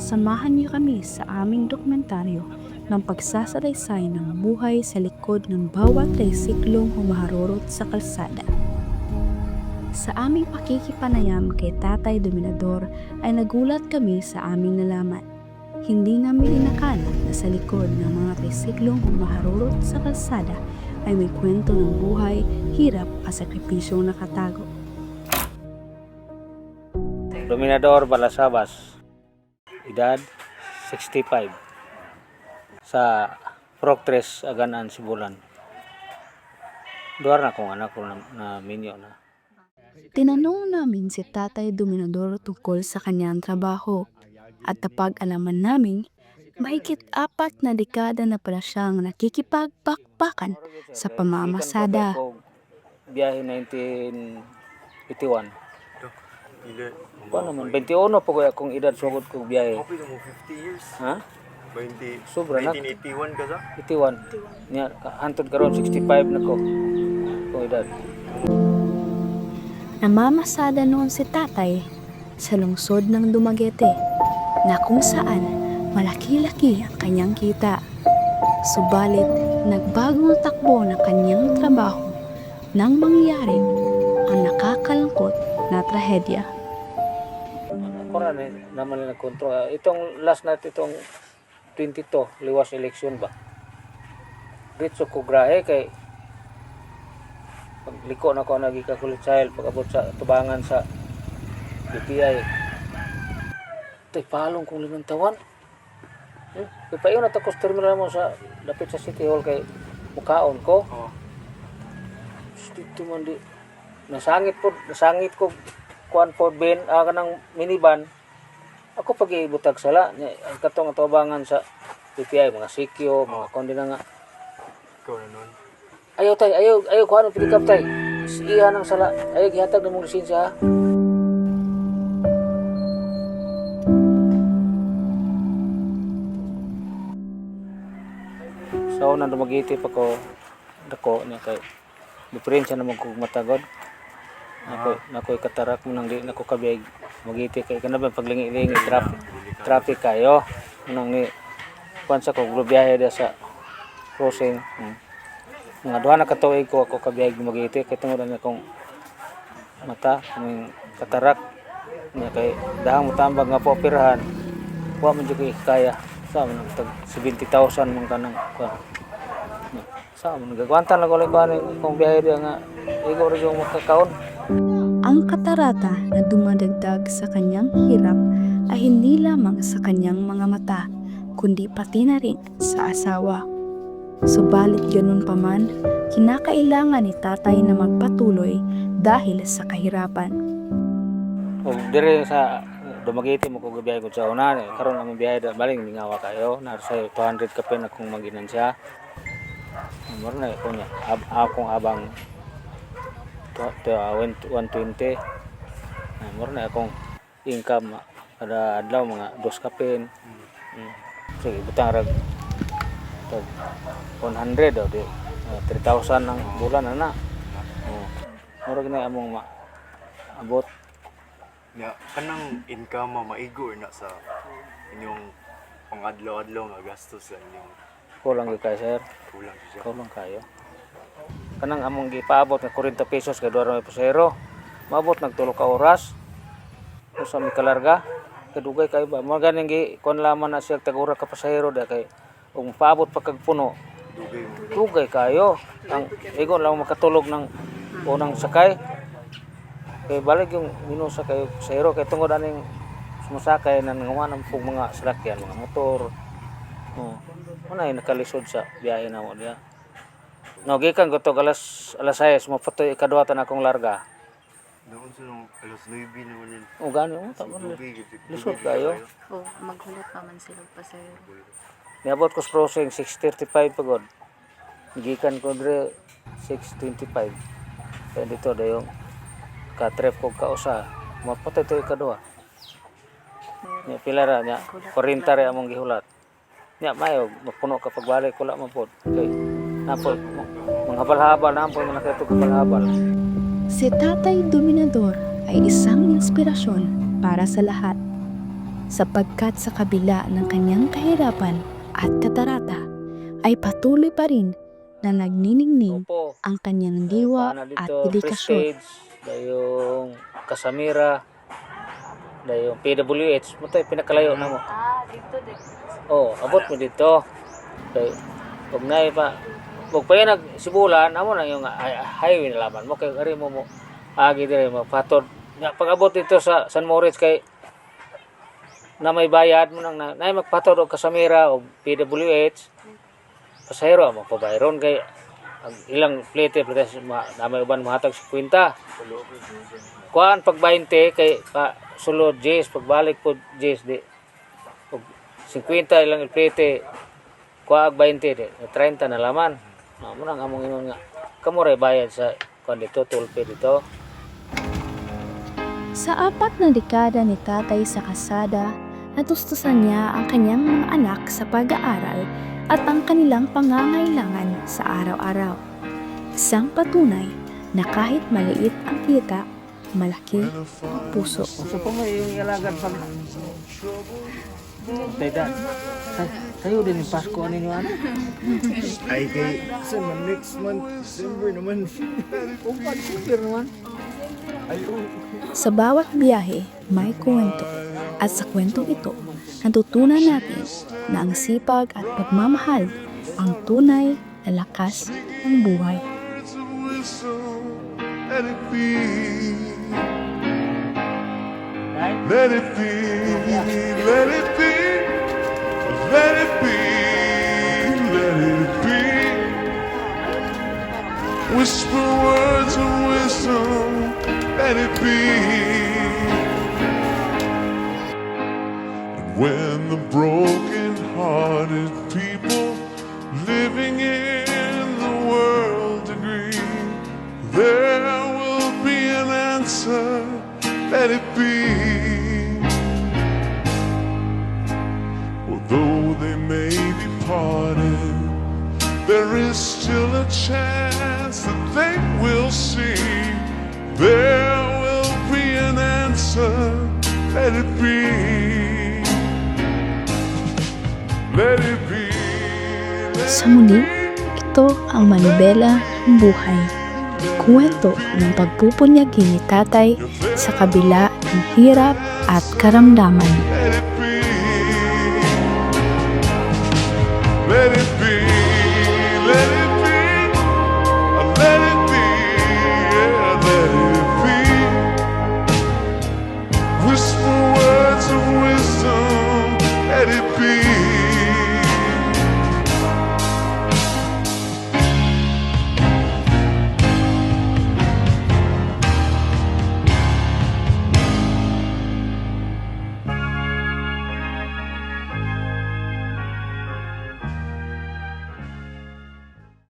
samahan niyo kami sa aming dokumentaryo ng pagsasalaysay ng buhay sa likod ng bawat trisiklong humaharurot sa kalsada. Sa aming pakikipanayam kay Tatay Dominador ay nagulat kami sa aming nalaman. Hindi namin inakala na sa likod ng mga trisiklong humaharurot sa kalsada ay may kwento ng buhay, hirap at sakripisyong nakatago. Dominador Balasabas, edad 65, sa Proctres, Aganan, Sibulan. Duwar na kong anak ko na minyo na. Tinanong namin si Tatay Dominador tungkol sa kanyang trabaho at napag-alaman namin mahigit 4 na dekada na pala siyang nakikipagpakpakan sa pamamasada. Biyahe 1981. Paano naman? 21 po kaya akong edad sugod kong biyahe. Kapit mo 50 years. Ha? 20, Sobra na. 1981 ka sa? 81. Niya, hantod karon 65 na ko. Kung edad. Namamasada noon si Tatay sa lungsod ng Dumaguete na kung saan malaki-laki ang kanyang kita. Subalit, nagbagong takbo ng kanyang trabaho nang mangyari ang nakakalungkot na trahedya. Koran naman nila kontrol. Itong last na itong 22 liwas eleksyon ba. Ditso ko grahe kay pagliko na ko nagikakulit sahil pag-abot sa tubangan sa BPI. Tay palong kong 5 taon. Ipayo na takos terminal mo sa dapit sa City Hall kay mukaon ko. Oo. Dito man di nasangit ko kuan for bin kanang minivan. Ako pag-ibutag sala ang katong atubangan sa BPI mga sikyo, mga kondi na nga. Ikaw na nun. Ayaw tay, ayaw kuan ang pilikap tay. Iya nang sala, ayaw gihatag na mong lisensya. So nang Dumaguete pa ko dako niya kay diferensya naman kog matagod. Nakoy katarak mo nang di nako kabig Dumaguete kay kanabang paglingi-lingi traffic kayo. Nang ni kuan sa ko biyahe dia sa crossing. Mga duha na katuig ko ako kabiyag Dumaguete kay tungod na akong mata kaming katarak niya kay dahang mutambag nga po operahan wa man jud kaya sa man tag 70,000 man kanang kuan sa man gagwantan lang ko kung biyahe dia nga igo ra yung makakaon. Ang katarata na dumadagdag sa kanyang hirap ay hindi lamang sa kanyang mga mata, kundi pati na rin sa asawa. Subalit ganun pa man, kinakailangan ni Tatay na magpatuloy dahil sa kahirapan. O dire sa Dumaguete mo ko biyahe ko sa una karon ang biyahe baling mingawa kayo na sa 200 ka pen akong maginansya. Moro na ko niya akong abang 120. Moro na akong income kada adlaw mga 2 ka pen. Sige butang rag 100 o di 3,000 ang bulan ana. Moro gina among abot. Ya, kanang income maigo na sa inyong pang-adlaw-adlaw nga gastos sa inyong Kulang gyud kay sir. kulang siya. Kulang kayo. Kanang among gipaabot nga 40 pesos kay duha ra may pasahero. Maabot nag 3 ka oras. Usa mi kalarga. Kadugay kayo ba? Mo ganing gi kon laman na siya tag-ura ka pasahero da kay ug paabot pa kag puno. Dugay mo. Dugay kayo. Ang igon lang makatulog ng unang sakay. Kay balik yung minusa kayo pasahero kay tungod aning sumasakay na nangawan pug mga sasakyan, mga motor. Unay nakalisod sa biyahe na mo diya. No, gikan ko to alas 6 mo patoy ikaduha ta na akong larga. Doon sa nung alas 9 naman yun. O gani mo ta man. Lisod kayo. O, maghulat pa man sila pasayro. Niabot ko sa crossing 6:35 pagod. Gikan ko dire 6:25. Kaya dito dayon ka-trip ko kausa. Mapatay to ikaduha. Nya pila ra nya 40 ra among gihulat. Nya mayo mapuno ka pagbalik wala man pod. Okay. Napol manghabal-habal na po man nakita habal. Si Tatay Dominador ay isang inspirasyon para sa lahat. sapagkat sa kabila ng kanyang kahirapan at katarata ay patuloy pa rin na nagniningning Opo. ang kanyang diwa Paano at dito, dedikasyon. Prestige, dayong Casamira, dayong PWH, mo tayo pinakalayo na mo. Dito din. Oh, abot mo dito. Kay pag nay pa, pag pa yan nagsibulan, amo na yung highway na laman mo kay ari mo agi dire mo patod. Pag abot dito sa San Moritz kay na may bayad mo nang nay magpatod og Casamira o PWH. Pasahero mo pabayron kay ang ilang plete na may uban mahatag sa kwenta. Kuan pag 20 kay pa sulod J's pagbalik po J's di og 50 ilang plete kuag 20 di 30 na laman. Mo nang among ingon nga kamo ray bayad sa kuan dito tulpe dito. Sa 4 na dekada ni tatay sa kasada, natustusan niya ang kanyang mga anak sa pag-aaral at ang kanilang pangangailangan sa araw-araw. Isang patunay na kahit maliit ang kita, malaki ang puso. So pa mo yung ilagad pag Dada, tayo din yung Pasko ninyo ano? Ay kay sa next month December naman. Umpad super naman. Sa bawat biyahe, may kwento. At sa kwentong ito, natutunan natin na ang sipag at pagmamahal ang tunay na lakas ng buhay. Let it be. Let it be. Let it be. Let it be. Let it be. Whisper words of wisdom. Let it be. And when the broken-hearted people living in the world agree, there will be an answer. Let it be. Although they may be parted, there is still a chance that they will see. There will be an answer. Let it be. Let it be. Sa muli, ito ang manibela ng buhay. Kwento ng pagpupunyagi ni tatay sa kabila ng hirap at karamdaman.